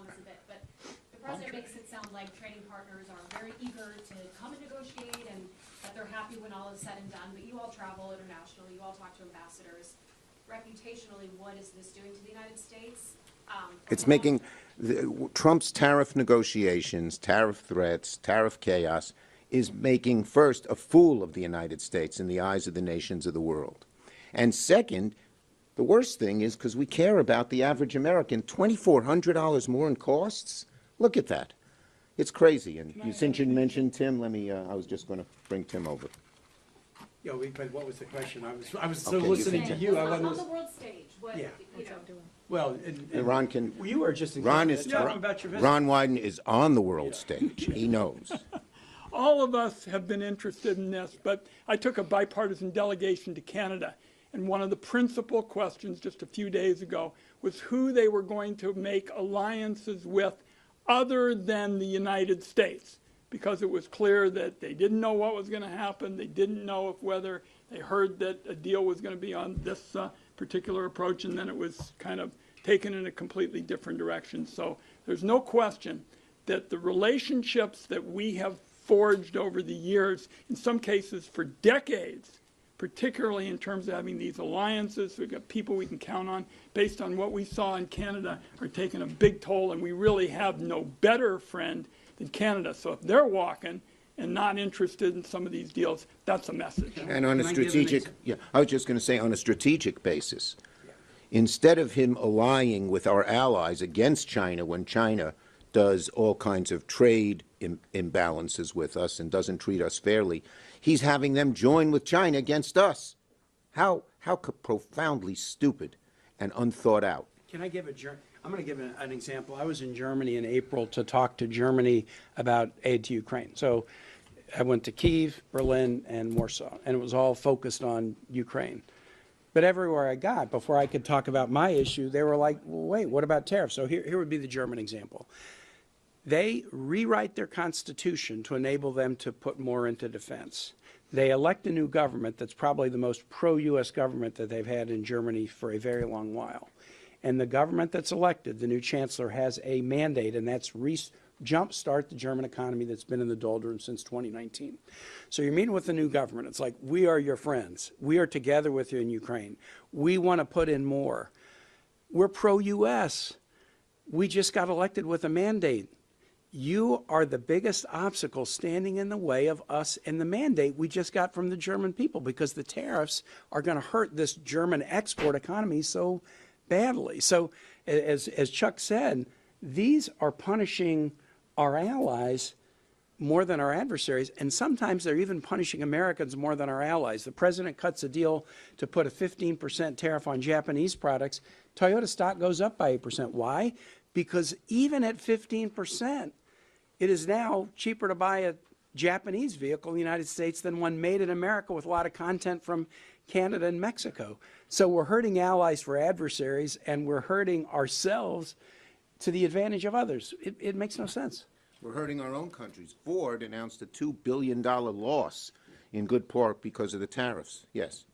on this a bit, but the president makes it sound like trading partners are very eager to come and negotiate and that they're happy when all is said and done, but you all travel internationally, you all talk to ambassadors. Reputationally, what is this doing to the United States? It's making Trump's tariff negotiations, tariff threats, tariff chaos is making, first, a fool of the United States in the eyes of the nations of the world. And second, the worst thing is because we care about the average American, $2,400 more in costs? Look at that. It's crazy. And since you mentioned Tim, let me, I was just going to bring Tim over. Yeah, but what was the question? I was so Okay, listening to you. I On wasn't. the world stage, what, Yeah. you know. Well, And Ron can. you were just Ron is. about your visit. Ron Wyden is on the world stage. He knows. All of us have been interested in this, but I took a bipartisan delegation to Canada, and one of the principal questions just a few days ago was who they were going to make alliances with other than the United States, because it was clear that they didn't know what was going to happen. They didn't know if whether they heard that a deal was going to be on this particular approach, and then it was kind of taken in a completely different direction. So there's no question that the relationships that we have forged over the years, in some cases for decades, particularly in terms of having these alliances, we've got people we can count on, based on what we saw in Canada, are taking a big toll, and we really have no better friend than Canada. So if they're walking and not interested in some of these deals, that's a message. And on a Can I give an strategic, yeah, I was just going to say, on a strategic basis, instead of him allying with our allies against China when China does all kinds of trade imbalances with us and doesn't treat us fairly, he's having them join with China against us. How profoundly stupid and unthought out. Can I give I'm going to give an example. I was in Germany in April to talk to Germany about aid to Ukraine. So I went to Kyiv, Berlin, and Warsaw, and it was all focused on Ukraine. But everywhere I got, before I could talk about my issue, they were like, well, wait, what about tariffs? So here would be the German example. They rewrite their constitution to enable them to put more into defense. They elect a new government that's probably the most pro-U.S. government that they've had in Germany for a very long while. And the government that's elected, the new chancellor, has a mandate, and that's jumpstart the German economy that's been in the doldrums since 2019. So you're meeting with the new government. It's like, we are your friends. We are together with you in Ukraine. We want to put in more. We're pro-U.S. We just got elected with a mandate. You are the biggest obstacle standing in the way of us and the mandate we just got from the German people, because the tariffs are going to hurt this German export economy so badly. So as Chuck said, these are punishing our allies more than our adversaries, and sometimes they're even punishing Americans more than our allies. The president cuts a deal to put a 15% tariff on Japanese products. Toyota stock goes up by 8%. Why? Because even at 15%, it is now cheaper to buy a Japanese vehicle in the United States than one made in America with a lot of content from Canada and Mexico. So we're hurting allies for adversaries, and we're hurting ourselves to the advantage of others. It makes no sense. We're hurting our own countries. Ford announced a $2 billion loss in good part because of the tariffs. Yes.